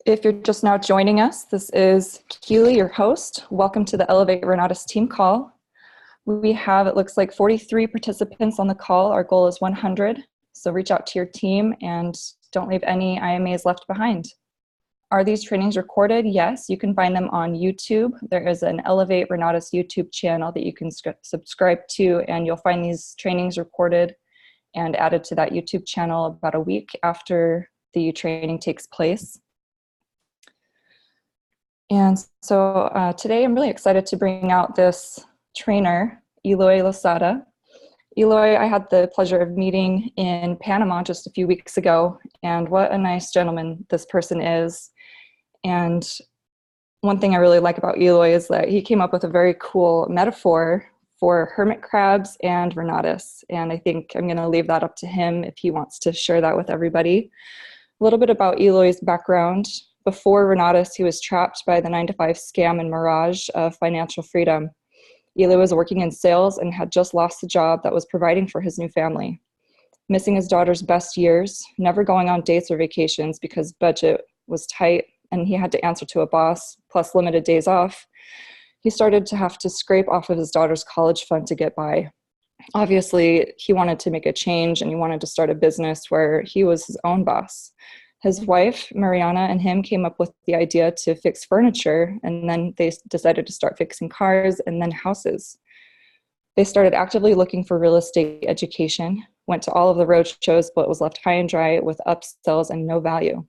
If you're just now joining us, this is Keely, your host. Welcome to the Elevate Renatus team call. We have, it looks like 43 participants on the call. Our goal is 100. So reach out to your team and don't leave any IMAs left behind. Are these trainings recorded? Yes, you can find them on YouTube. There is an Elevate Renatus YouTube channel that you can subscribe to, and you'll find these trainings recorded and added to that YouTube channel about a week after the training takes place. And so today I'm really excited to bring out this trainer, Eloy Losada. Eloy, I had the pleasure of meeting in Panama just a few weeks ago, and what a nice gentleman this person is. And one thing I really like about Eloy is that he came up with a very cool metaphor for hermit crabs and Renatus. And I think I'm going to leave that up to him if he wants to share that with everybody. A little bit about Eloy's background. Before Renatus, he was trapped by the 9-to-5 scam and mirage of financial freedom. Eloy was working in sales and had just lost the job that was providing for his new family. Missing his daughter's best years, never going on dates or vacations because budget was tight and he had to answer to a boss, plus limited days off, he started to have to scrape off of his daughter's college fund to get by. Obviously, he wanted to make a change and he wanted to start a business where he was his own boss. His wife, Mariana, and him came up with the idea to fix furniture, and then they decided to start fixing cars and then houses. They started actively looking for real estate education, went to all of the road shows, but was left high and dry with upsells and no value.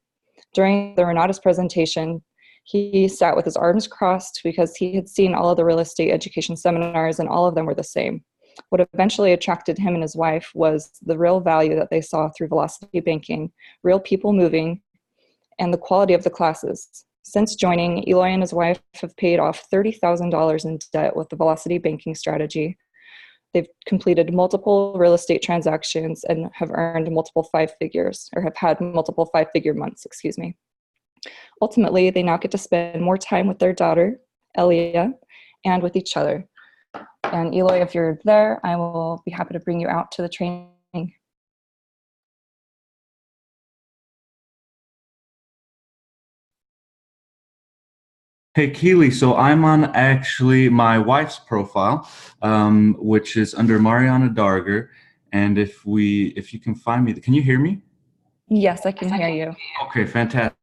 During the Renatus presentation, he sat with his arms crossed because he had seen all of the real estate education seminars and all of them were the same. What eventually attracted him and his wife was the real value that they saw through velocity banking, real people moving, and the quality of the classes. Since joining, Eloy and his wife have paid off $30,000 in debt with the velocity banking strategy. They've completed multiple real estate transactions and have earned multiple five figures, or have had multiple five-figure months, excuse me. Ultimately, they now get to spend more time with their daughter, Elia, and with each other. And Eloy, if you're there, I will be happy to bring you out to the training. Hey, Keely, so I'm on actually my wife's profile, which is under Mariana Darger. And if you can find me, can you hear me? Yes, I can hear you. Okay, fantastic.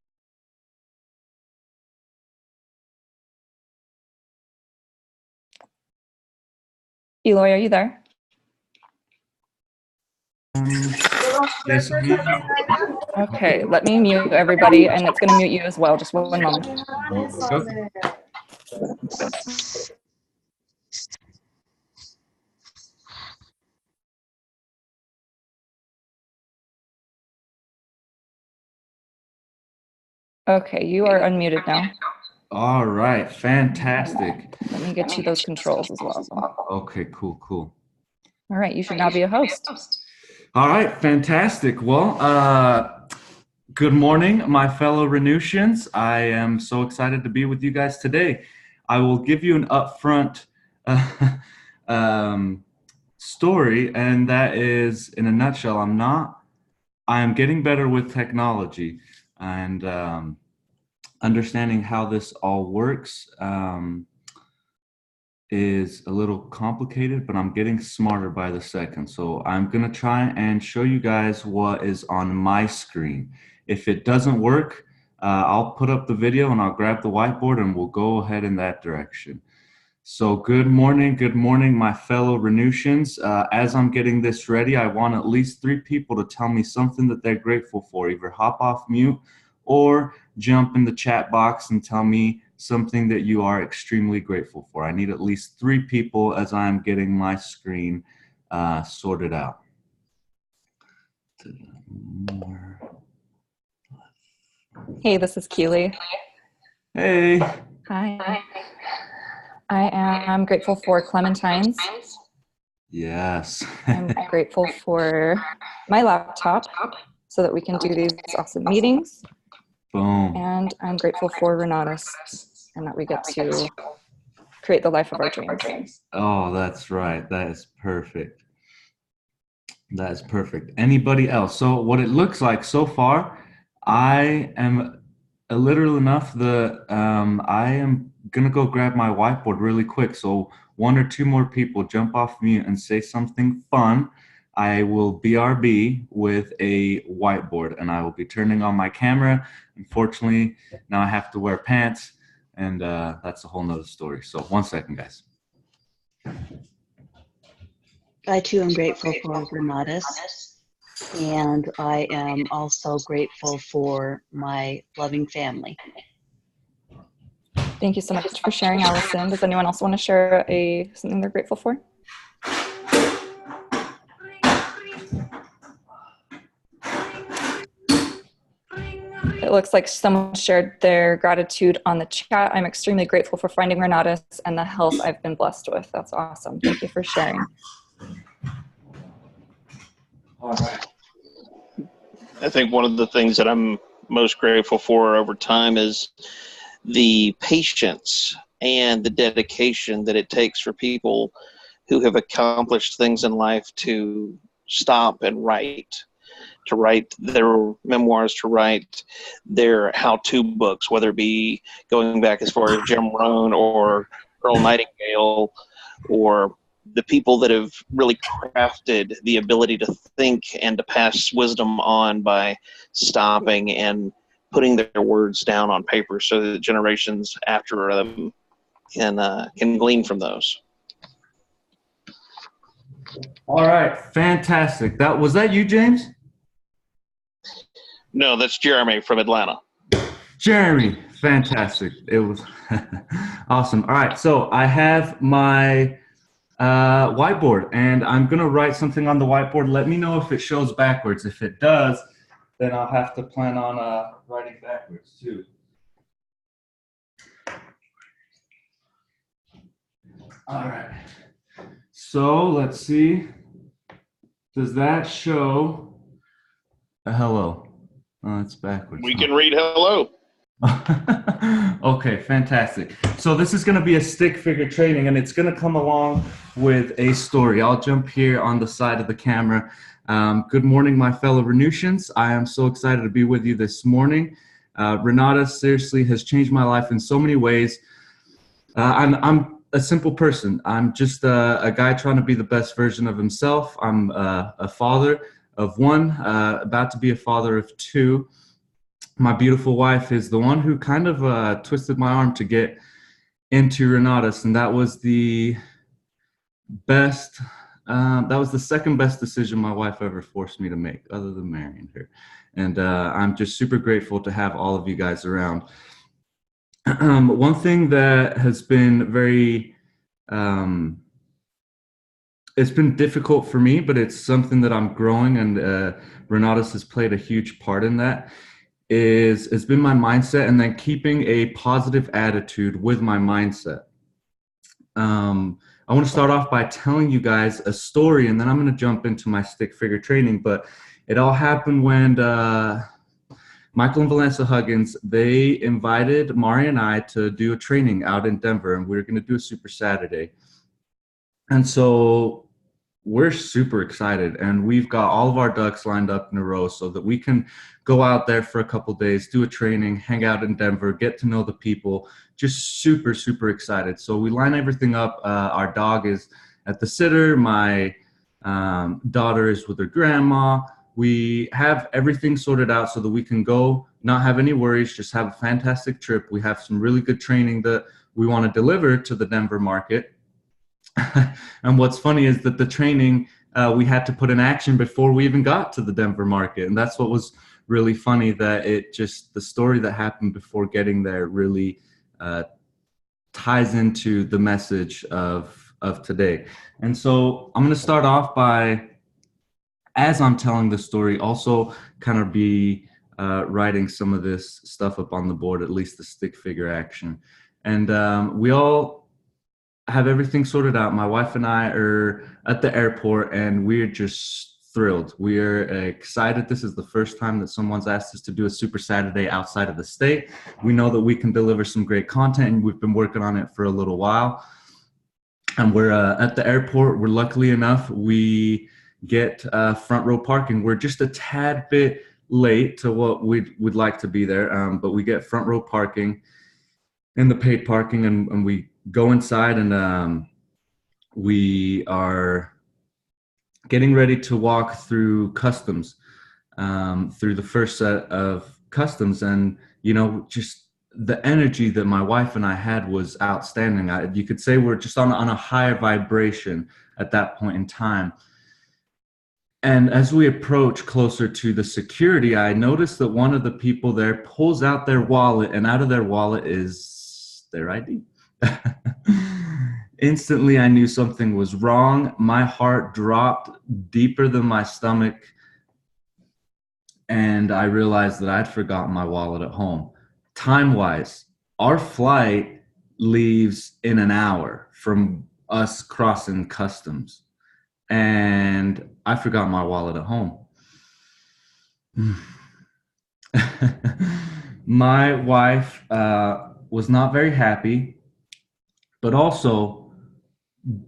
Eloy, are you there? Yes, Okay, let me mute everybody, and it's going to mute you as well. Just one moment. okay. Okay, you are unmuted now. All right, fantastic. Let me get you those controls as well. Okay, cool. All right, you should now be a host. All right, fantastic. Well, good morning, my fellow Renutians. I am so excited to be with you guys today. I will give you an upfront story, and that is, in a nutshell, I am getting better with technology and understanding how this all works is a little complicated, but I'm getting smarter by the second. So I'm gonna try and show you guys what is on my screen. If it doesn't work, I'll put up the video and I'll grab the whiteboard and we'll go ahead in that direction. So good morning, my fellow Renutians. As I'm getting this ready, I want at least 3 people to tell me something that they're grateful for. Either hop off mute or jump in the chat box and tell me something that you are extremely grateful for. I need at least 3 people as I'm getting my screen sorted out. Hey, this is Keely. Hey. Hi. I am grateful for clementines. Yes. I'm grateful for my laptop so that we can do these awesome meetings. Boom. And I'm grateful for Renatus and that we get to create the life of our dreams. Oh, that's right. That is perfect. That is perfect. Anybody else? So what it looks like so far, I am literal enough. I am gonna go grab my whiteboard really quick. So one or two more people jump off mute and say something fun. I will BRB with a whiteboard, and I will be turning on my camera. Unfortunately, now I have to wear pants, and that's a whole nother story. So 1 second, guys. I too am grateful for Renatus, and I am also grateful for my loving family. Thank you so much for sharing, Allison. Does anyone else want to share something they're grateful for? It looks like someone shared their gratitude on the chat. I'm extremely grateful for finding Renatus and the health I've been blessed with. That's awesome. Thank you for sharing. All right. I think one of the things that I'm most grateful for over time is the patience and the dedication that it takes for people who have accomplished things in life to stop and to write their memoirs, to write their how-to books, whether it be going back as far as Jim Rohn or Earl Nightingale, or the people that have really crafted the ability to think and to pass wisdom on by stopping and putting their words down on paper so that generations after them can glean from those. All right, fantastic. Was that you, James? No, that's Jeremy from Atlanta. Jeremy, fantastic. It was awesome. All right, so I have my whiteboard, and I'm gonna write something on the whiteboard. Let me know if it shows backwards. If it does, then I'll have to plan on writing backwards too. All right, so let's see. Does that show a hello? Oh, it's backwards. We can read hello. Okay, fantastic. So this is going to be a stick figure training, and it's going to come along with a story. I'll jump here on the side of the camera. Good morning, my fellow Renutians. I am so excited to be with you this morning. Renata seriously has changed my life in so many ways. I'm a simple person. I'm just a guy trying to be the best version of himself. I'm a father of one, about to be a father of two. My beautiful wife is the one who kind of twisted my arm to get into Renatus, and that was the best. That was the second best decision my wife ever forced me to make, other than marrying her. And I'm just super grateful to have all of you guys around. One thing that has been very, it's been difficult for me, but it's something that I'm growing, and Renatus has played a huge part in that. It's been my mindset, and then keeping a positive attitude with my mindset. I want to start off by telling you guys a story, and then I'm going to jump into my stick figure training. But it all happened when Michael and Valenza Huggins, they invited Mari and I to do a training out in Denver, and we were going to do a Super Saturday. And so we're super excited, and we've got all of our ducks lined up in a row so that we can go out there for a couple days, do a training, hang out in Denver, get to know the people. Just super, super excited. So we line everything up. Our dog is at the sitter. My daughter is with her grandma. We have everything sorted out so that we can go, not have any worries, just have a fantastic trip. We have some really good training that we want to deliver to the Denver market. And what's funny is that the training we had to put in action before we even got to the Denver market. And that's what was really funny, that the story that happened before getting there really ties into the message of today. And so I'm going to start off by, as I'm telling the story, also kind of be writing some of this stuff up on the board, at least the stick figure action. And we all have everything sorted out. My wife and I are at the airport, and we're just thrilled. We're excited. This is the first time that someone's asked us to do a Super Saturday outside of the state. We know that we can deliver some great content, and we've been working on it for a little while. And we're at the airport. We're luckily enough, we get front row parking. We're just a tad bit late to what we'd like to be there, but we get front row parking in the paid parking, and we go inside, and we are getting ready to walk through customs, through the first set of customs. And, just the energy that my wife and I had was outstanding. You could say we're just on a higher vibration at that point in time. And as we approach closer to the security, I noticed that one of the people there pulls out their wallet, and out of their wallet is their ID. Instantly, I knew something was wrong. My heart dropped deeper than my stomach, and I realized that I'd forgotten my wallet at home. Time-wise, our flight leaves in an hour from us crossing customs, and I forgot my wallet at home. My wife was not very happy, but also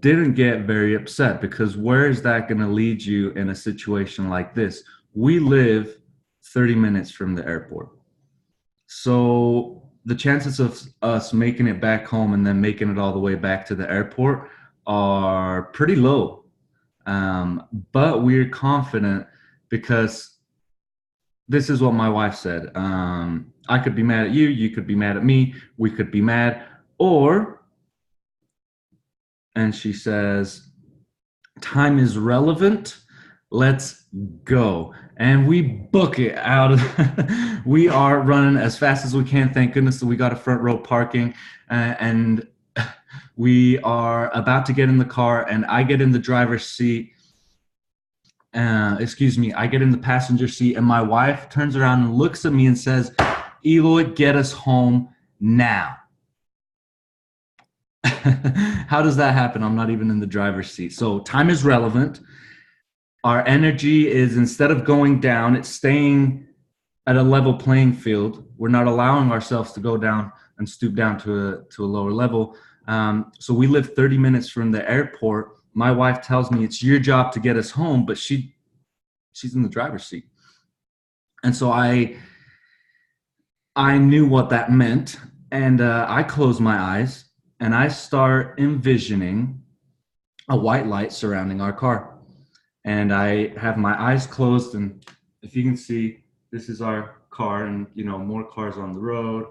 didn't get very upset, because where is that going to lead you in a situation like this? We live 30 minutes from the airport. So the chances of us making it back home and then making it all the way back to the airport are pretty low. But we're confident, because this is what my wife said. I could be mad at you, you could be mad at me, we could be mad, and she says, time is relevant, let's go. And we book it out of, we are running as fast as we can. Thank goodness that we got a front row parking, and we are about to get in the car, and I get in the driver's seat. I get in the passenger seat, and my wife turns around and looks at me and says, Eloy, get us home now. How does that happen? I'm not even in the driver's seat. So time is relevant. Our energy is, instead of going down, it's staying at a level playing field. We're not allowing ourselves to go down and stoop down to a lower level. So we live 30 minutes from the airport. My wife tells me it's your job to get us home, but she's in the driver's seat. And so I knew what that meant, and I close my eyes, and I start envisioning a white light surrounding our car. And I have my eyes closed, and if you can see, this is our car, and more cars on the road,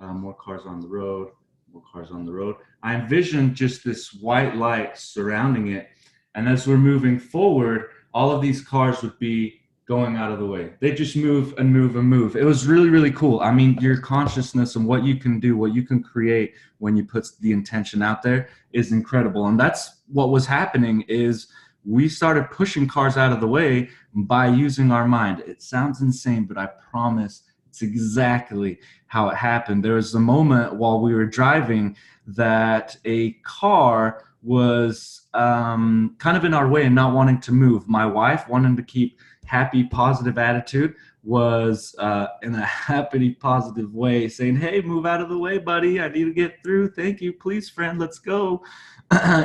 more cars on the road, more cars on the road. I envision just this white light surrounding it, and as we're moving forward, all of these cars would be going out of the way. They just move and move and move. It was really, really cool. I mean, your consciousness and what you can do, what you can create when you put the intention out there is incredible. And that's what was happening, is we started pushing cars out of the way by using our mind. It sounds insane, but I promise it's exactly how it happened. There was a moment while we were driving that a car was kind of in our way and not wanting to move. My wife, wanting to keep happy, positive attitude, was in a happy, positive way saying, hey, move out of the way, buddy. I need to get through. Thank you. Please, friend, let's go.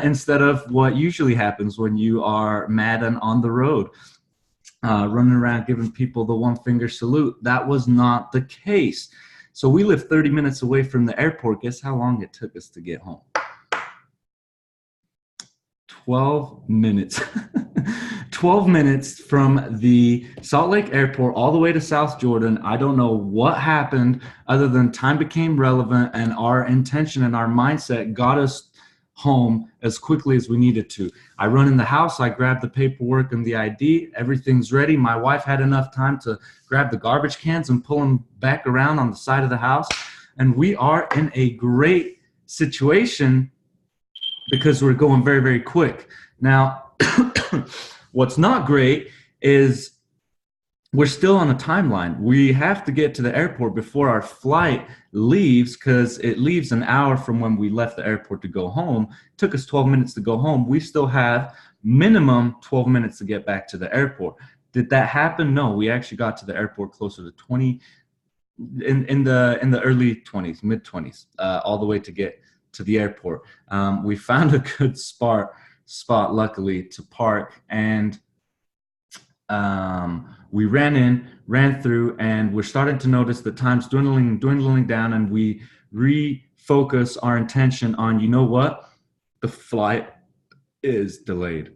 Instead of what usually happens when you are mad and on the road, running around giving people the one finger salute. That was not the case. So we live 30 minutes away from the airport. Guess how long it took us to get home? 12 minutes. 12 minutes from the Salt Lake airport all the way to South Jordan. I don't know what happened other than time became relevant, and our intention and our mindset got us home as quickly as we needed to. I run in the house, I grab the paperwork and the ID, everything's ready. My wife had enough time to grab the garbage cans and pull them back around on the side of the house. And we are in a great situation because we're going very, very quick. Now, what's not great is we're still on a timeline. We have to get to the airport before our flight leaves, because it leaves an hour from when we left the airport to go home. It took us 12 minutes to go home. We still have minimum 12 minutes to get back to the airport. Did that happen? No, we actually got to the airport closer to 20, in the early 20s, mid 20s, all the way to get to the airport. We found a good spot luckily to park, and we ran through, and we're starting to notice the time's dwindling down, and we refocus our intention on, you know what? The flight is delayed.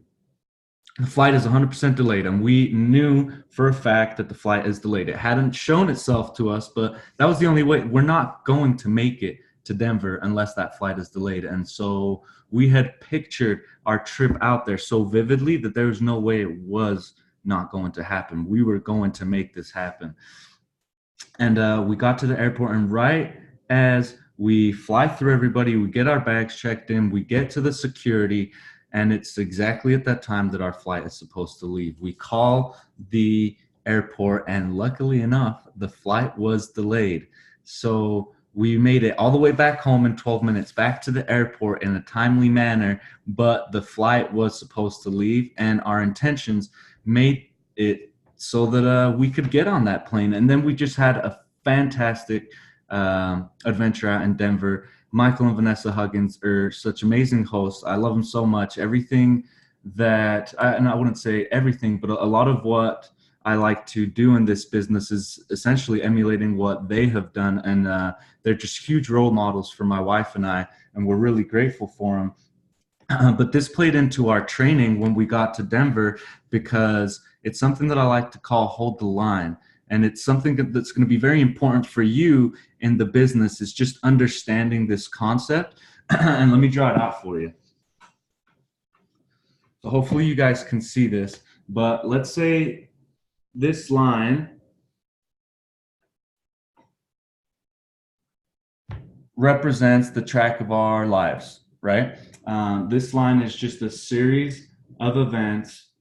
The flight is 100% delayed, and we knew for a fact that the flight is delayed. It hadn't shown itself to us, but that was the only way. We're not going to make it to Denver unless that flight is delayed. And so we had pictured our trip out there so vividly that there was no way it was not going to happen. We were going to make this happen. And we got to the airport, and right as we fly through everybody, we get our bags checked in, we get to the security, and it's exactly at that time that our flight is supposed to leave. We call the airport, and luckily enough, the flight was delayed. So we made it all the way back home in 12 minutes, back to the airport in a timely manner, but the flight was supposed to leave, and our intentions made it so that we could get on that plane. And then we just had a fantastic adventure out in Denver. Michael and Vanessa Huggins are such amazing hosts. I love them so much. Everything that, and I wouldn't say everything, but a lot of what I like to do in this business is essentially emulating what they have done. And they're just huge role models for my wife and I, and we're really grateful for them. But this played into our training when we got to Denver, because it's something that I like to call hold the line. And it's something that's going to be very important for you in the business, is just understanding this concept. And let me draw it out for you. So hopefully you guys can see this, but let's say this line represents the track of our lives, right? This line is just a series of events,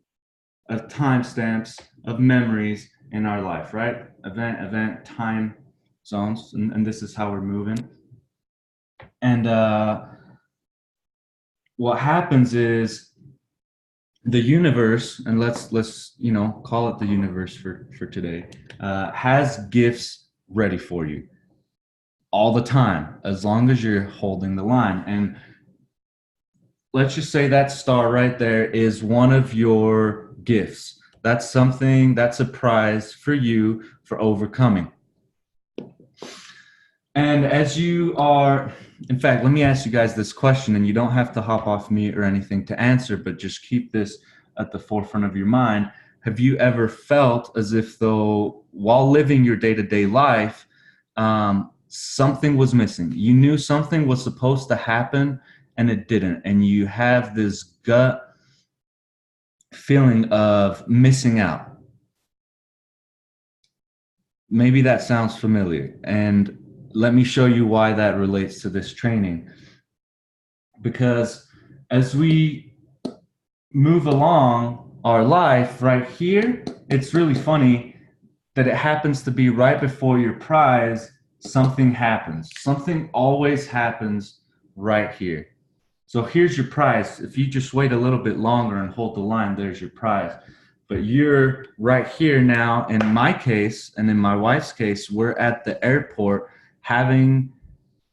of timestamps, of memories in our life, right? Event, time zones, and this is how we're moving. And what happens is the universe, and let's call it the universe for today, has gifts ready for you all the time, as long as you're holding the line. And let's just say that star right there is one of your gifts. That's something, that's a prize for you for overcoming. And as you are, in fact, let me ask you guys this question, and you don't have to hop off mute or anything to answer, but just keep this at the forefront of your mind. Have you ever felt as if though while living your day-to-day life, something was missing? You knew something was supposed to happen and it didn't, and you have this gut feeling of missing out. Maybe that sounds familiar, and let me show you why that relates to this training. Because as we move along our life right here, it's really funny that it happens to be right before your prize, something happens. Something always happens right here. So here's your prize. If you just wait a little bit longer and hold the line, there's your prize. But you're right here now. In my case, and in my wife's case, we're at the airport having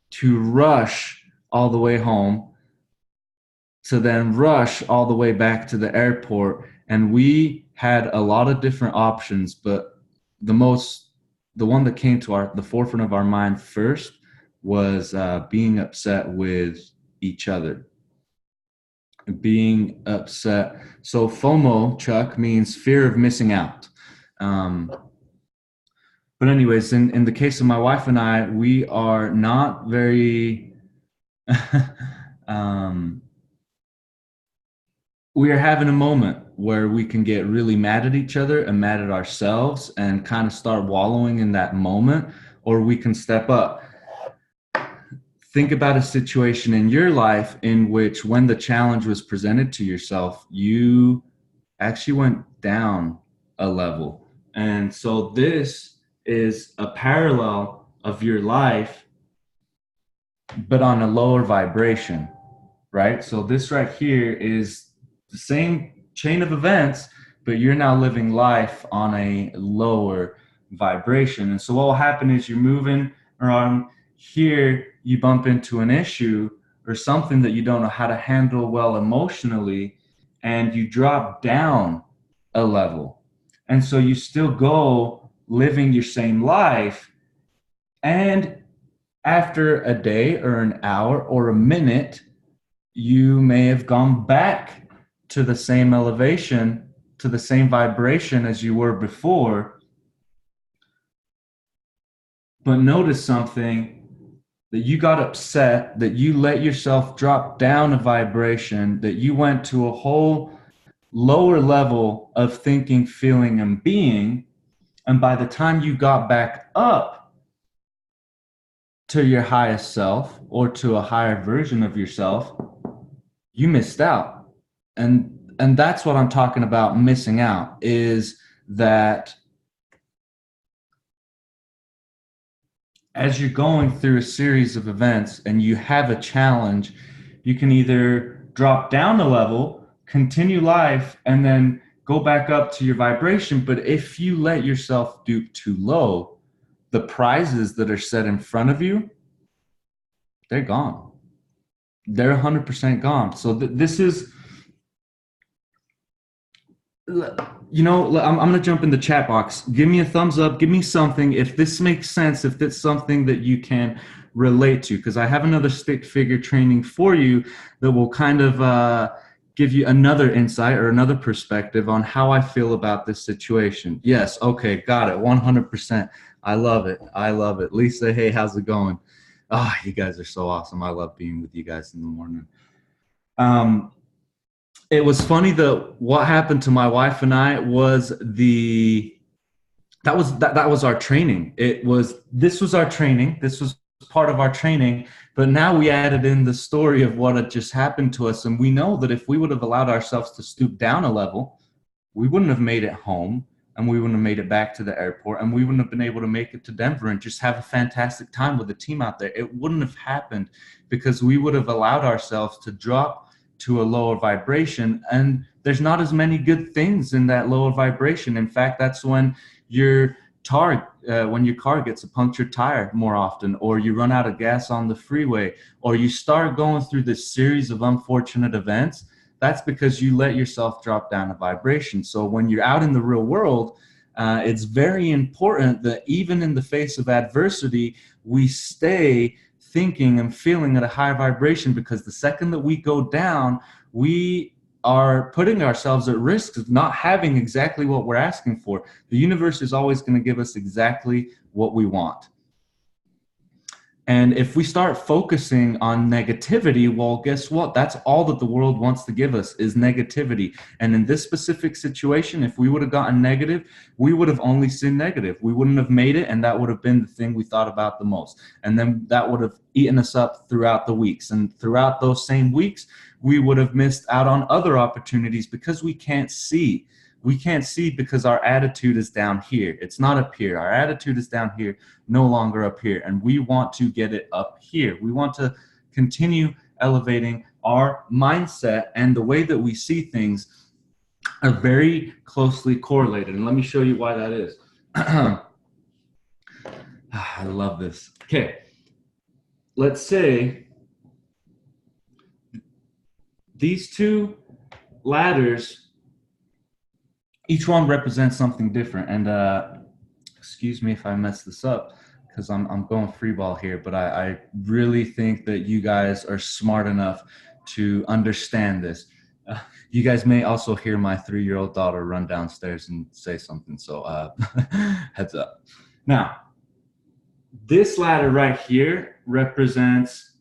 to rush all the way home to then rush all the way back to the airport. And we had a lot of different options, but the one that came to the forefront of our mind first was being upset with each other. Being upset. So FOMO, Chuck, means fear of missing out. But anyways, in the case of my wife and I, we are not very, we are having a moment where we can get really mad at each other and mad at ourselves and kind of start wallowing in that moment, or we can step up. Think about a situation in your life in which when the challenge was presented to yourself, you actually went down a level. And so this is a parallel of your life, but on a lower vibration, right? So this right here is the same chain of events, but you're now living life on a lower vibration. And so what will happen is you're moving around here, you bump into an issue or something that you don't know how to handle well emotionally, and you drop down a level. And so you still go living your same life, and after a day or an hour or a minute, you may have gone back to the same elevation, to the same vibration as you were before. But notice something, that you got upset, that you let yourself drop down a vibration, that you went to a whole lower level of thinking, feeling, and being. And by the time you got back up to your highest self, or to a higher version of yourself, you missed out. And that's what I'm talking about, missing out, is that as you're going through a series of events and you have a challenge, you can either drop down a level, continue life, and then go back up to your vibration. But if you let yourself dupe too low, the prizes that are set in front of you, they're gone. They're 100% gone. So this is, you know, I'm going to jump in the chat box. Give me a thumbs up. Give me something if this makes sense, if it's something that you can relate to, because I have another stick figure training for you that will kind of give you another insight or another perspective on how I feel about this situation. Yes. Okay. Got it. 100%. I love it. I love it. Lisa, hey, how's it going? Oh, you guys are so awesome. I love being with you guys in the morning. It was funny that what happened to my wife and I was that was our training. This was our training. This was part of our training, but now we added in the story of what had just happened to us. And we know that if we would have allowed ourselves to stoop down a level, we wouldn't have made it home, and we wouldn't have made it back to the airport, and we wouldn't have been able to make it to Denver and just have a fantastic time with the team out there. It wouldn't have happened because we would have allowed ourselves to drop to a lower vibration, and there's not as many good things in that lower vibration. In fact, that's when your car gets a punctured tire more often, or you run out of gas on the freeway, or you start going through this series of unfortunate events. That's because you let yourself drop down a vibration. So when you're out in the real world, it's very important that even in the face of adversity, we stay thinking and feeling at a high vibration, because the second that we go down, we are putting ourselves at risk of not having exactly what we're asking for. The universe is always going to give us exactly what we want. And if we start focusing on negativity, well, guess what? That's all that the world wants to give us, is negativity. And in this specific situation, if we would have gotten negative, we would have only seen negative. We wouldn't have made it, and that would have been the thing we thought about the most. And then that would have eaten us up throughout the weeks. And throughout those same weeks, we would have missed out on other opportunities because we can't see. We can't see because our attitude is down here. It's not up here. Our attitude is down here, no longer up here. And we want to get it up here. We want to continue elevating our mindset, and the way that we see things are very closely correlated. And let me show you why that is. I love this. Okay. Let's say these two ladders, each one represents something different. And excuse me if I mess this up, because I'm going free ball here, but I really think that you guys are smart enough to understand this. You guys may also hear my 3-year-old daughter run downstairs and say something, so heads up. Now, this ladder right here represents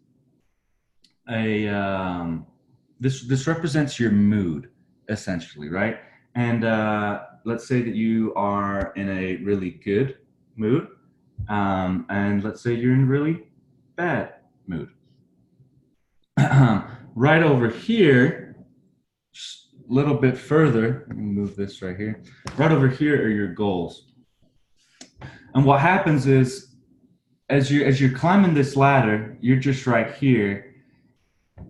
this represents your mood, essentially, right? And let's say that you are in a really good mood, and let's say you're in a really bad mood. Right over here, just a little bit further, let me move this right here. Right over here are your goals. And what happens is, as you're climbing this ladder, you're just right here.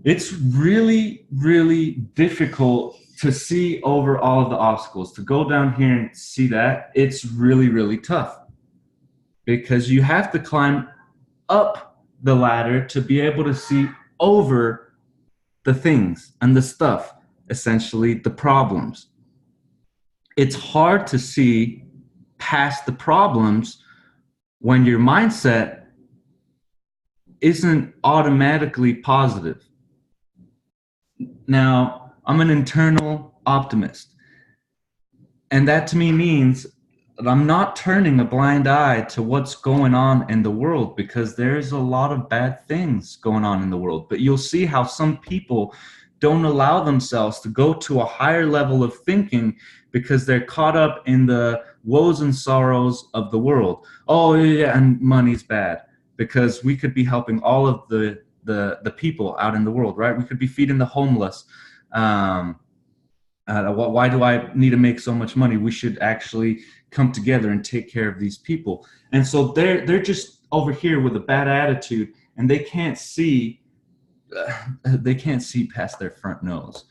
It's really, really difficult to see over all of the obstacles. To go down here and see that, it's really, really tough, because you have to climb up the ladder to be able to see over the things and the stuff, essentially the problems. it's hard to see past the problems when your mindset isn't automatically positive. Now, I'm an internal optimist, and that to me means that I'm not turning a blind eye to what's going on in the world, because there's a lot of bad things going on in the world. But you'll see how some people don't allow themselves to go to a higher level of thinking because they're caught up in the woes and sorrows of the world. Oh yeah, and money's bad, because we could be helping all of the people out in the world, right? We could be feeding the homeless. Why do I need to make so much money? We should actually come together and take care of these people. And so they're just over here with a bad attitude, and they can't see past their front nose,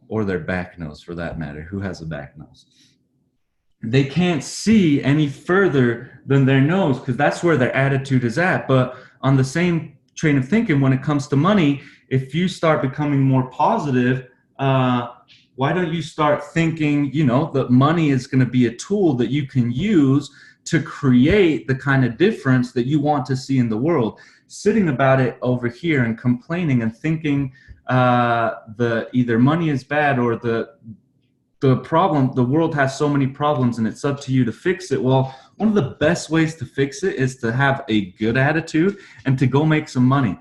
or their back nose for that matter. Who has a back nose? They can't see any further than their nose, because that's where their attitude is at. But on the same train of thinking, when it comes to money, if you start becoming more positive, why don't you start thinking, that money is going to be a tool that you can use to create the kind of difference that you want to see in the world? Sitting about it over here and complaining and thinking the either money is bad, or the problem, the world has so many problems and it's up to you to fix it. Well, one of the best ways to fix it is to have a good attitude and to go make some money.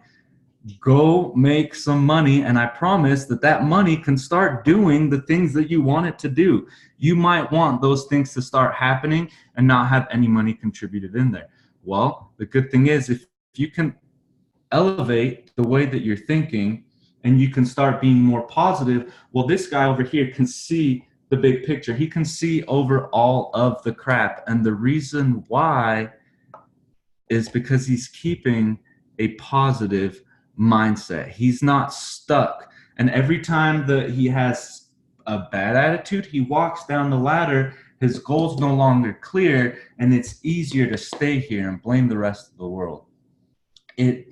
Go make some money, and I promise that money can start doing the things that you want it to do. You might want those things to start happening and not have any money contributed in there. Well, the good thing is, if you can elevate the way that you're thinking and you can start being more positive, well, this guy over here can see the big picture. He can see over all of the crap. And the reason why is because he's keeping a positive mindset. He's not stuck. And every time that he has a bad attitude, he walks down the ladder, his goal's no longer clear, and it's easier to stay here and blame the rest of the world. It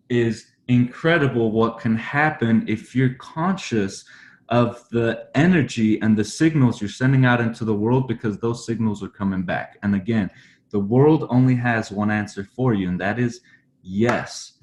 is incredible what can happen if you're conscious of the energy and the signals you're sending out into the world, because those signals are coming back. And again, the world only has one answer for you, and that is yes.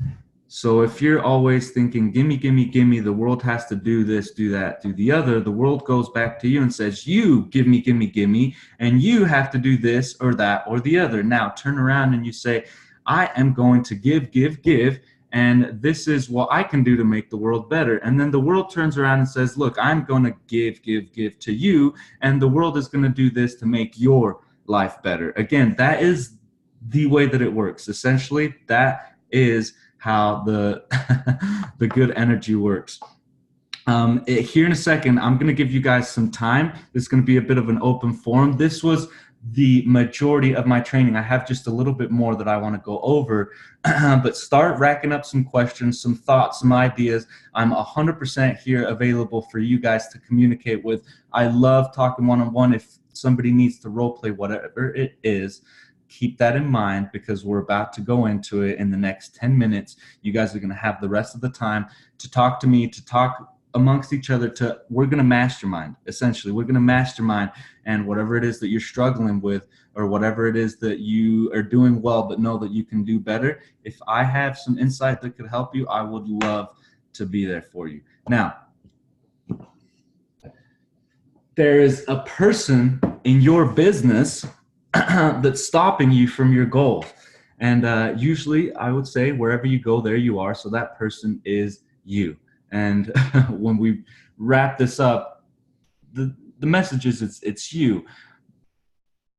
So if you're always thinking, gimme, gimme, gimme, the world has to do this, do that, do the other, the world goes back to you and says, you give me, gimme, gimme, and you have to do this or that or the other. Now turn around and you say, I am going to give, and this is what I can do to make the world better. And then the world turns around and says, look, I'm going to give to you, and the world is going to do this to make your life better. Again, that is the way that it works. Essentially, that is how the the good energy works. Here in a second, I'm going to give you guys some time. This is going to be a bit of an open forum. This was the majority of my training. I have just a little bit more that I want to go over, but start racking up some questions, some thoughts, some ideas. I'm 100% here available for you guys to communicate with. I love talking one-on-one. If somebody needs to role play, whatever it is, keep that in mind, because we're about to go into it in the next 10 minutes. You guys are going to have the rest of the time to talk to me, to talk amongst each other. We're going to mastermind. Essentially, we're going to mastermind, and whatever it is that you're struggling with, or whatever it is that you are doing well but know that you can do better, if I have some insight that could help you, I would love to be there for you. Now, there is a person in your business that's stopping you from your goals. And usually I would say wherever you go, there you are. So that person is you. And when we wrap this up, the message is it's you,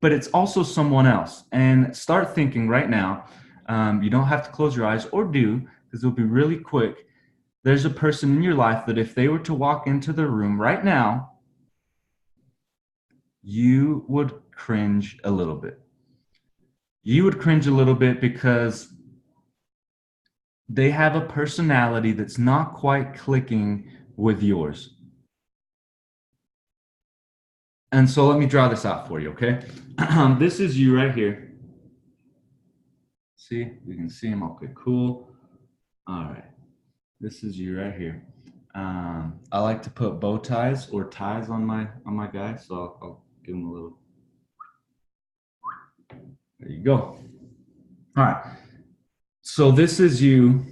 but it's also someone else. And start thinking right now. You don't have to close your eyes, or do, because it'll be really quick. There's a person in your life that if they were to walk into the room right now, you would cringe a little bit. You would cringe a little bit because they have a personality that's not quite clicking with yours. And so let me draw this out for you, okay? This is you right here. See, we can see him. Okay, cool. All right. This is you right here. I like to put bow ties or ties on my guys, so I'll give them a little. There you go. All right. So this is you.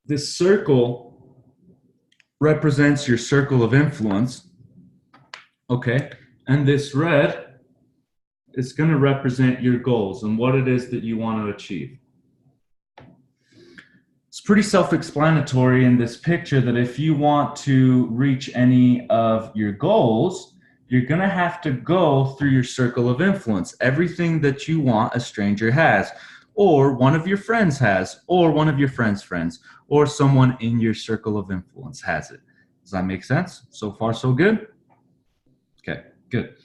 This circle represents your circle of influence. Okay. And this red is going to represent your goals and what it is that you want to achieve. It's pretty self-explanatory in this picture that if you want to reach any of your goals, you're going to have to go through your circle of influence. Everything that you want, a stranger has, or one of your friends has, or one of your friends' friends, or someone in your circle of influence has it. Does that make sense? So far, so good? Okay, good.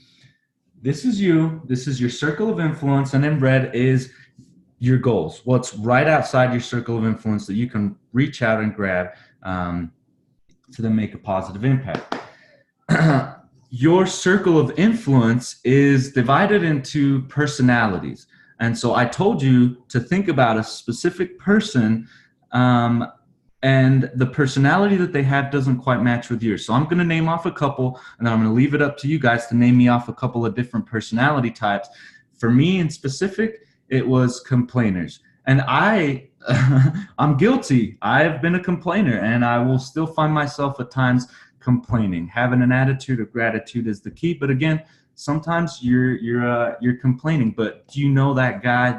This is you. This is your circle of influence, and in red is your goals. What's right outside your circle of influence that you can reach out and grab to then make a positive impact. Your circle of influence is divided into personalities. And so I told you to think about a specific person and the personality that they have doesn't quite match with yours. So I'm going to name off a couple, and then I'm going to leave it up to you guys to name me off a couple of different personality types. For me in specific, it was complainers. And I'm guilty. I've been a complainer, and I will still find myself at times complaining. Having an attitude of gratitude is the key. But again, sometimes you're complaining. But do you know that guy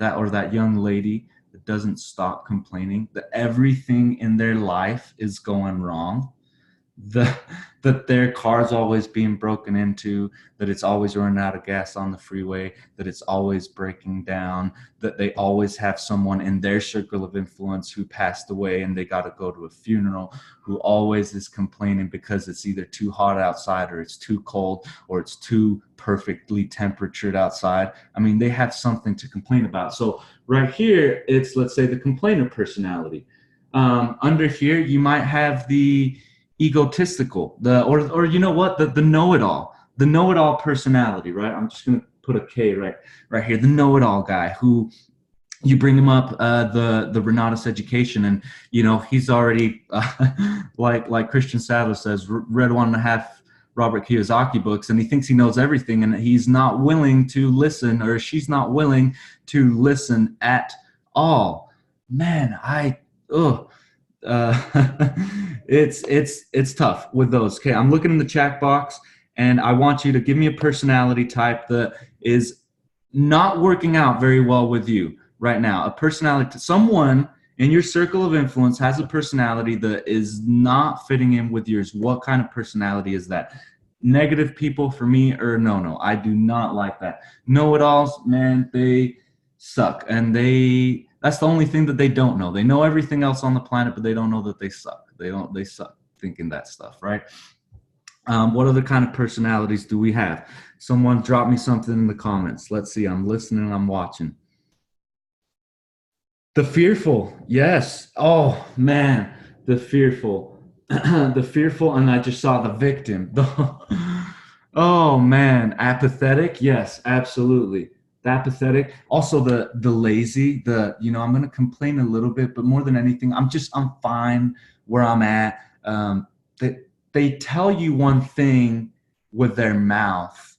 or that young lady that doesn't stop complaining, that everything in their life is going wrong? That their car's always being broken into, that it's always running out of gas on the freeway, that it's always breaking down, that they always have someone in their circle of influence who passed away and they got to go to a funeral, who always is complaining because it's either too hot outside or it's too cold or it's too perfectly temperatured outside. I mean, they have something to complain about. So right here, it's, let's say, the complainer personality. Under here, you might have the egotistical, or you know what, the know-it-all personality, right? I'm just gonna put a K right here, the know-it-all guy, who you bring him up the Renatus education, and you know he's already like Christian Sadler says, read 1.5 Robert Kiyosaki books, and he thinks he knows everything, and he's not willing to listen, or she's not willing to listen at all. Man, it's tough with those. Okay, I'm looking in the chat box, and I want you to give me a personality type that is not working out very well with you right now. A personality, someone in your circle of influence has a personality that is not fitting in with yours. What kind of personality is that? Negative people for me, or no, I do not like that. Know-it-alls, man, they suck, and that's the only thing that they don't know. They know everything else on the planet, but they don't know that they suck. They suck thinking that stuff, right? What other kind of personalities do we have? Someone drop me something in the comments. Let's see. I'm listening. I'm watching. The fearful. Yes. Oh, man. The fearful. The fearful, and I just saw the victim. Oh, man. Apathetic. Yes, absolutely. Apathetic. Also the lazy, I'm going to complain a little bit, but more than anything, I'm fine where I'm at. They tell you one thing with their mouth,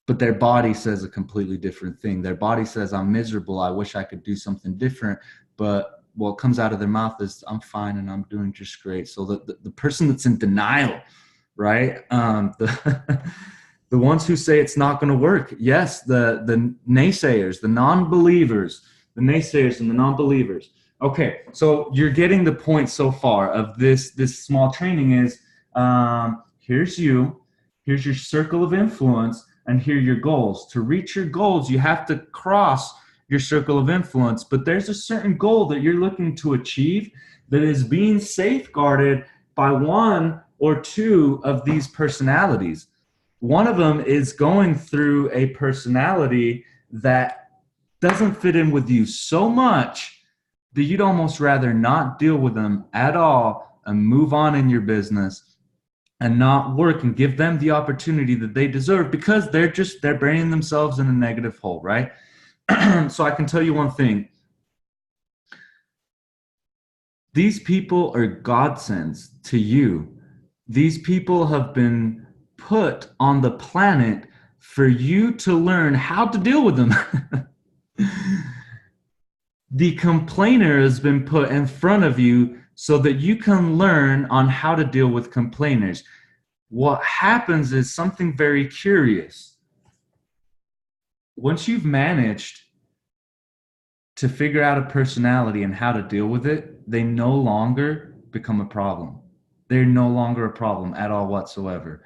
but their body says a completely different thing. Their body says, I'm miserable, I wish I could do something different, but what comes out of their mouth is, I'm fine and I'm doing just great. So the person that's in denial, right? The ones who say it's not going to work. Yes, the naysayers, the non-believers, the naysayers and the non-believers. Okay, so you're getting the point so far of this small training is, here's your circle of influence, and here are your goals. To reach your goals, you have to cross your circle of influence, but there's a certain goal that you're looking to achieve that is being safeguarded by one or two of these personalities. One of them is going through a personality that doesn't fit in with you so much that you'd almost rather not deal with them at all and move on in your business and not work and give them the opportunity that they deserve, because they're burying themselves in a negative hole, right? So I can tell you one thing. These people are godsends to you. These people have been put on the planet for you to learn how to deal with them. The complainer has been put in front of you so that you can learn on how to deal with complainers. What happens is something very curious. Once you've managed to figure out a personality and how to deal with it, they no longer become a problem. They're no longer a problem at all whatsoever.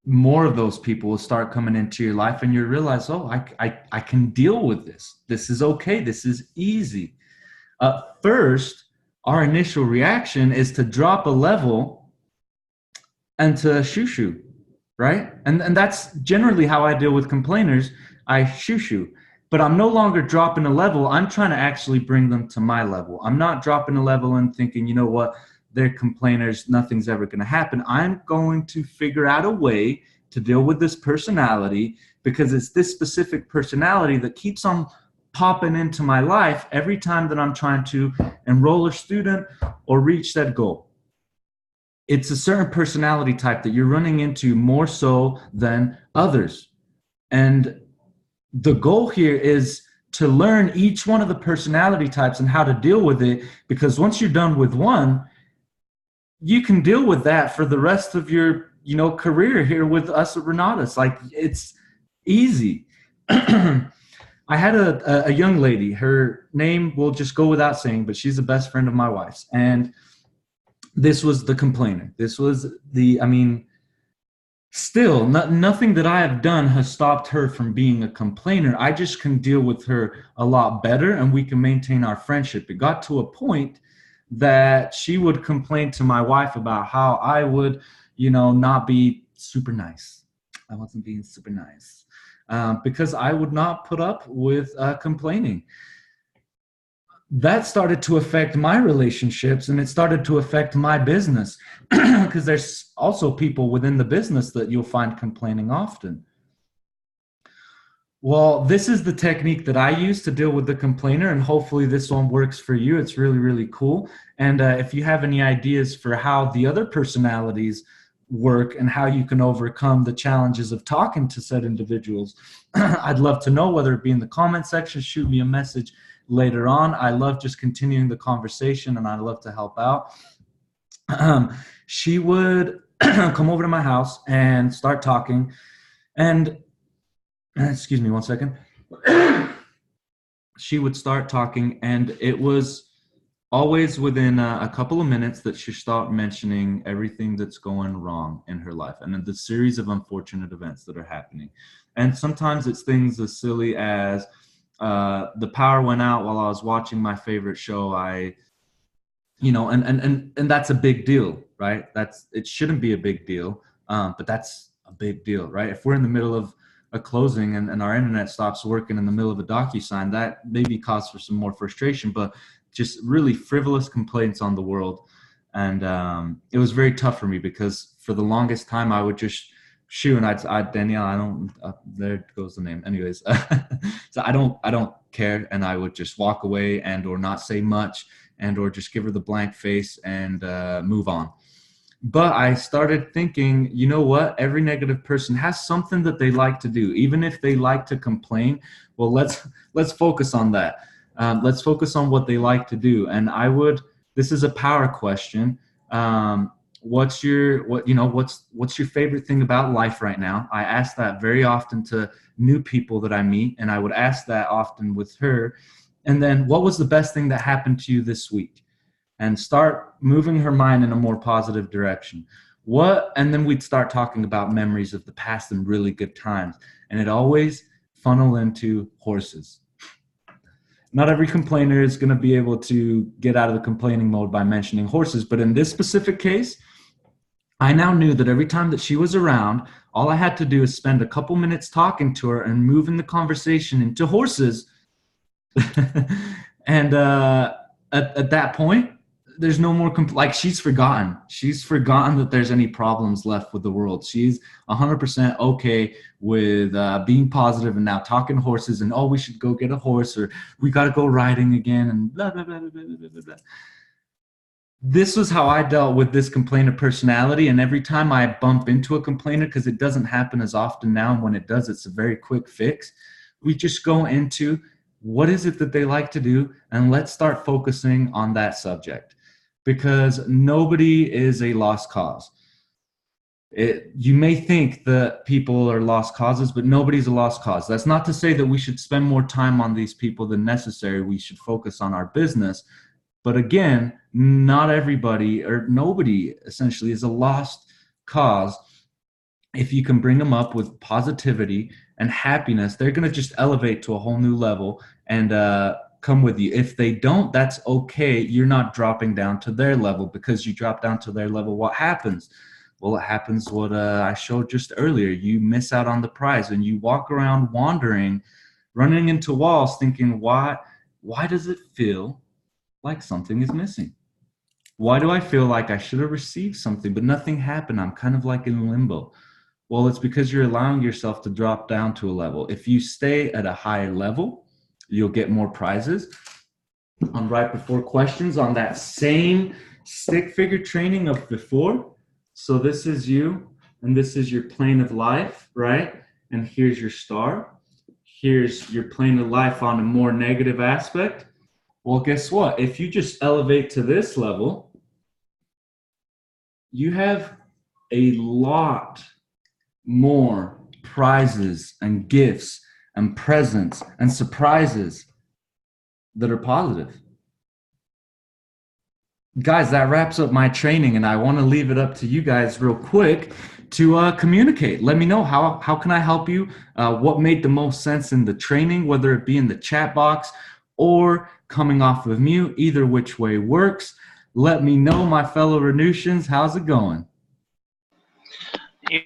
More of those people will start coming into your life, and you realize, oh, I can deal with this. This is okay. This is easy. First, our initial reaction is to drop a level and to shoo-shoo, right? And that's generally how I deal with complainers. I shoo-shoo. But I'm no longer dropping a level. I'm trying to actually bring them to my level. I'm not dropping a level and thinking, you know what, they're complainers, nothing's ever going to happen. I'm going to figure out a way to deal with this personality, because it's this specific personality that keeps on popping into my life every time that I'm trying to enroll a student or reach that goal. It's a certain personality type that you're running into more so than others. And the goal here is to learn each one of the personality types and how to deal with it, because once you're done with one, you can deal with that for the rest of your, career here with us at Renatus. Like, it's easy. I had a young lady, her name will just go without saying, but she's the best friend of my wife's. And this was the complainer. This was still, nothing that I have done has stopped her from being a complainer. I just can deal with her a lot better, and we can maintain our friendship. It got to a point that she would complain to my wife about how I would, not be super nice. I wasn't being super nice because I would not put up with complaining. That started to affect my relationships, and it started to affect my business, because there's also people within the business that you'll find complaining often. Well, this is the technique that I use to deal with the complainer, and hopefully this one works for you. It's really, really cool. And if you have any ideas for how the other personalities work and how you can overcome the challenges of talking to said individuals, I'd love to know, whether it be in the comment section, shoot me a message later on. I love just continuing the conversation, and I love to help out. She would come over to my house and start talking, and excuse me one second. She would start talking, and it was always within a couple of minutes that she started mentioning everything that's going wrong in her life and the series of unfortunate events that are happening. And sometimes it's things as silly as the power went out while I was watching my favorite show. And that's a big deal, right? It shouldn't be a big deal, but that's a big deal, right? If we're in the middle of a closing and our internet stops working in the middle of a DocuSign, that maybe cause for some more frustration, but just really frivolous complaints on the world. And it was very tough for me, because for the longest time I would just shoot, and Danielle, there goes the name. Anyways, so I don't care, and I would just walk away and or not say much and or just give her the blank face and move on. But I started thinking, you know what? Every negative person has something that they like to do, even if they like to complain. Well, let's focus on that. Let's focus on what they like to do. And this is a power question. What's your favorite thing about life right now? I ask that very often to new people that I meet, and I would ask that often with her. And then, what was the best thing that happened to you this week? And start moving her mind in a more positive direction. And then we'd start talking about memories of the past and really good times. And it always funnel into horses. Not every complainer is going to be able to get out of the complaining mode by mentioning horses. But in this specific case, I now knew that every time that she was around, all I had to do is spend a couple minutes talking to her and moving the conversation into horses. And at that point, there's no more like she's forgotten that there's any problems left with the world. She's 100% okay with being positive and now talking horses and, oh, we should go get a horse, or we got to go riding again, and blah blah blah blah blah blah blah. This was how I dealt with this complainer personality. And every time I bump into a complainer, because it doesn't happen as often now, and when it does, it's a very quick fix, we just go into what is it that they like to do, and let's start focusing on that subject, because nobody is a lost cause. You may think that people are lost causes, but nobody's a lost cause. That's not to say that we should spend more time on these people than necessary. We should focus on our business. But again, not everybody, or nobody essentially, is a lost cause. If you can bring them up with positivity and happiness, they're going to just elevate to a whole new level and come with you. If they don't, that's okay. You're not dropping down to their level, because you drop down to their level, what happens? Well, it happens what I showed just earlier. You miss out on the prize, and you walk around wandering, running into walls, thinking, why does it feel like something is missing? Why do I feel like I should have received something, but nothing happened? I'm kind of like in limbo. Well, it's because you're allowing yourself to drop down to a level. If you stay at a higher level, you'll get more prizes. On right before questions on that same stick figure training of before. So this is you, and this is your plane of life, right? And here's your star. Here's your plane of life on a more negative aspect. Well, guess what? If you just elevate to this level, you have a lot more prizes and gifts and presents and surprises that are positive. Guys, that wraps up my training, and I want to leave it up to you guys real quick to communicate. Let me know how can I help you? What made the most sense in the training, whether it be in the chat box or coming off of mute. Either which way works. Let me know, my fellow Renutians. How's it going?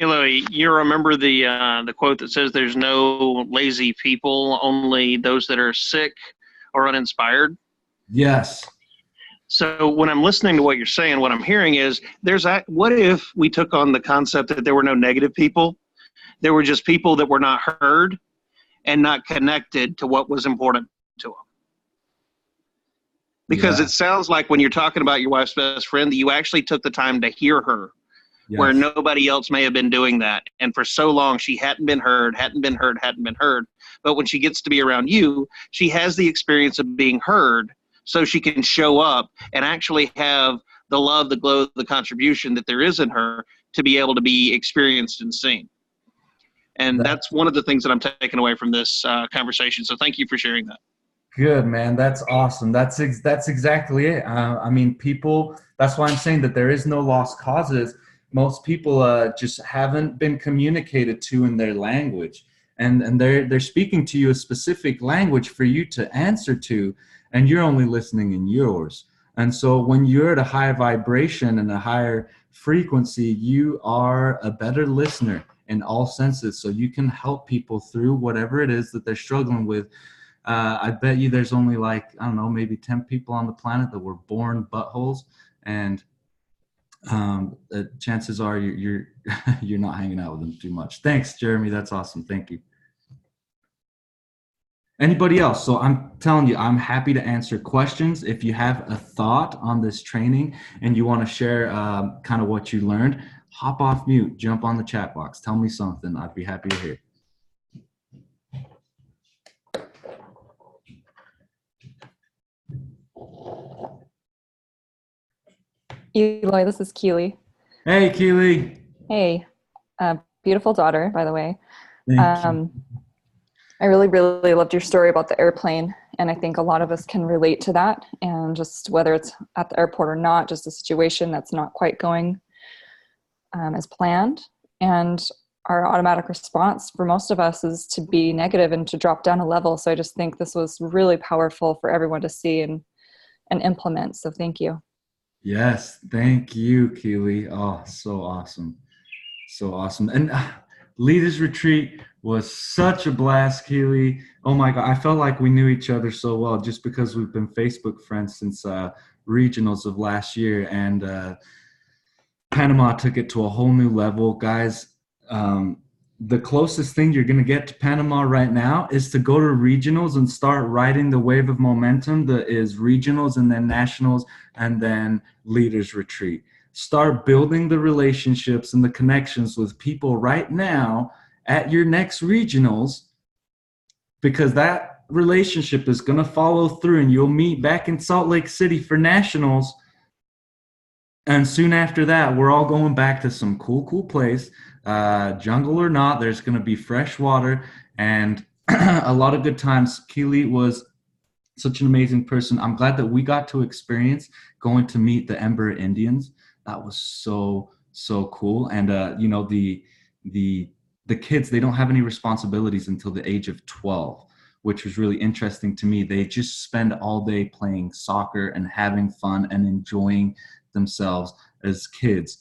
Eloy, you remember the quote that says there's no lazy people, only those that are sick or uninspired? Yes. So when I'm listening to what you're saying, what I'm hearing is what if we took on the concept that there were no negative people? There were just people that were not heard and not connected to what was important to them. Because It sounds like when you're talking about your wife's best friend, that you actually took the time to hear her. Yes. Where nobody else may have been doing that. And for so long, she hadn't been heard. But when she gets to be around you, she has the experience of being heard, so she can show up and actually have the love, the glow, the contribution that there is in her to be able to be experienced and seen. And that's one of the things that I'm taking away from this conversation. So thank you for sharing that. Good, man. That's awesome. That's exactly it. I mean, people, that's why I'm saying that there is no lost causes. Most people just haven't been communicated to in their language. And they're speaking to you a specific language for you to answer to, and you're only listening in yours. And so when you're at a higher vibration and a higher frequency, you are a better listener in all senses. So you can help people through whatever it is that they're struggling with. I bet you there's only like, I don't know, maybe 10 people on the planet that were born buttholes, and chances are you're you're not hanging out with them too much. Thanks, Jeremy. That's awesome. Thank you. Anybody else? So I'm telling you, I'm happy to answer questions. If you have a thought on this training and you want to share kind of what you learned, hop off mute, jump on the chat box, tell me something. I'd be happy to hear. Eloy, this is Keely. Hey, Keely. Hey, beautiful daughter, by the way. Thank you. I really, really loved your story about the airplane, and I think a lot of us can relate to that, and just whether it's at the airport or not, just a situation that's not quite going as planned. And our automatic response for most of us is to be negative and to drop down a level. So I just think this was really powerful for everyone to see and implement. So thank you. Yes, thank you, Keely. Oh, so awesome. So awesome. And Leaders Retreat was such a blast, Keely. Oh my God, I felt like we knew each other so well just because we've been Facebook friends since regionals of last year, and Panama took it to a whole new level. Guys, the closest thing you're going to get to Panama right now is to go to regionals and start riding the wave of momentum that is regionals and then nationals and then leaders retreat. Start building the relationships and the connections with people right now at your next regionals, because that relationship is going to follow through and you'll meet back in Salt Lake City for nationals. And soon after that, we're all going back to some cool place. Jungle or not, there's going to be fresh water and a lot of good times. Keely was such an amazing person. I'm glad that we got to experience going to meet the Ember Indians. That was so cool. And you know, the kids, they don't have any responsibilities until the age of 12, which was really interesting to me. They just spend all day playing soccer and having fun and enjoying themselves as kids.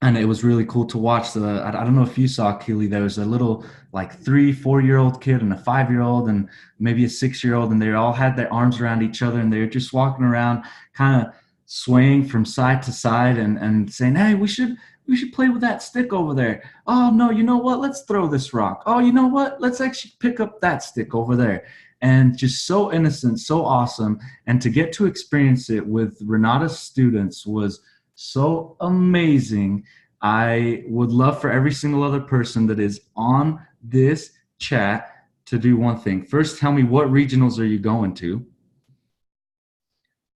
And it was really cool to watch. I don't know if you saw, Keely, there was a little like 3-4-year-old kid and a 5-year-old and maybe a 6-year-old, and they all had their arms around each other and they were just walking around kind of swaying from side to side and saying, hey, we should play with that stick over there. Oh no, you know what, let's throw this rock. Oh, you know what, let's actually pick up that stick over there. And just so innocent, so awesome. And to get to experience it with Renata's students was so amazing. I would love for every single other person that is on this chat to do one thing. First, tell me, what regionals are you going to?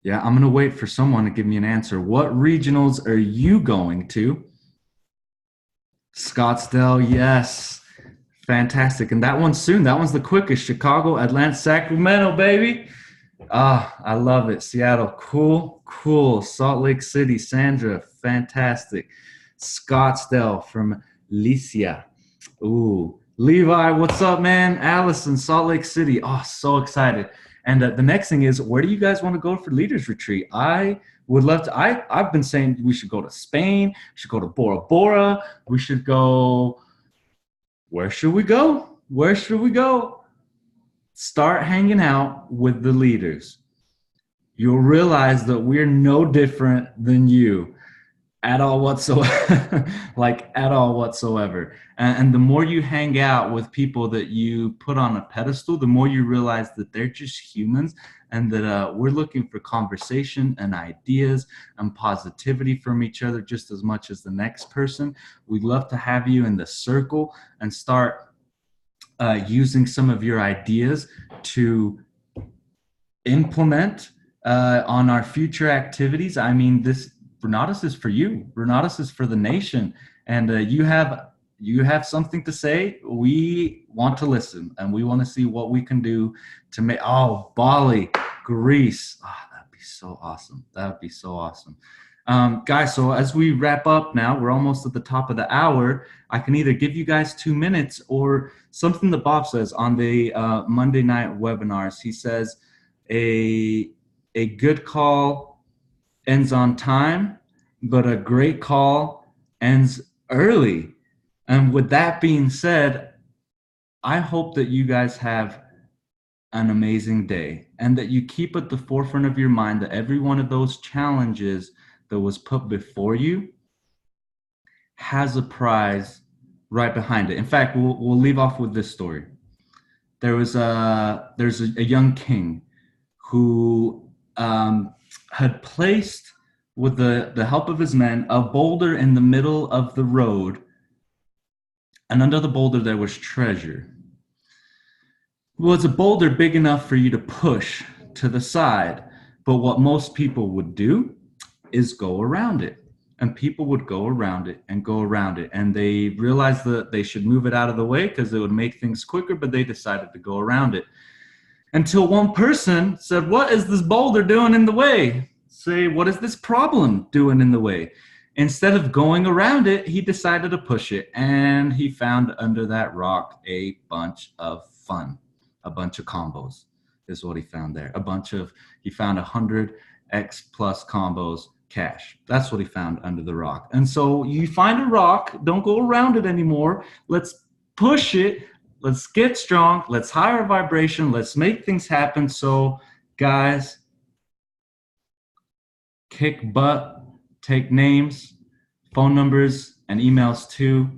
Yeah, I'm going to wait for someone to give me an answer. What regionals are you going to? Scottsdale, yes. Fantastic. And that one's soon. That one's the quickest. Chicago, Atlanta, Sacramento, baby. I love it. Seattle, cool. Salt Lake City, Sandra, fantastic. Scottsdale from Licia. Ooh. Levi, what's up, man? Allison, Salt Lake City. Oh, so excited. And the next thing is, where do you guys want to go for Leaders Retreat? I would love to. I've been saying we should go to Spain. We should go to Bora Bora. We should go. Where should we go? Where should we go? Start hanging out with the leaders. You'll realize that we're no different than you at all whatsoever. Like at all whatsoever. And the more you hang out with people that you put on a pedestal, the more you realize that they're just humans and that we're looking for conversation and ideas and positivity from each other just as much as the next person. We'd love to have you in the circle and start using some of your ideas to implement on our future activities. I mean, this Renatus is for you. Renatus is for the nation. And you have something to say. We want to listen, and we want to see what we can do to make, Bali, Greece. That'd be so awesome. That would be so awesome. Guys, so as we wrap up now, we're almost at the top of the hour. I can either give you guys 2 minutes or something that Bob says on the Monday night webinars. He says a good call ends on time, but a great call ends early. And with that being said, I hope that you guys have an amazing day and that you keep at the forefront of your mind that every one of those challenges that was put before you has a prize right behind it. In fact, we'll leave off with this story. There's a young king who had placed, with the help of his men, a boulder in the middle of the road, and under the boulder there was treasure. Well, it's a boulder big enough for you to push to the side, but what most people would do is go around it. And people would go around it and go around it. And they realized that they should move it out of the way because it would make things quicker, but they decided to go around it. Until one person said, what is this boulder doing in the way? Say, what is this problem doing in the way? Instead of going around it, he decided to push it. And he found under that rock a bunch of fun, a bunch of combos is what he found there. He found 100x plus combos cash. That's what he found under the rock. And so you find a rock, don't go around it anymore. Let's push it. Let's get strong. Let's higher vibration. Let's make things happen. So guys, kick butt, take names, phone numbers, and emails too.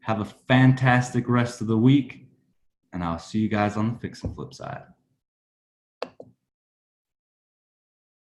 Have a fantastic rest of the week, and I'll see you guys on the Fix and Flip side.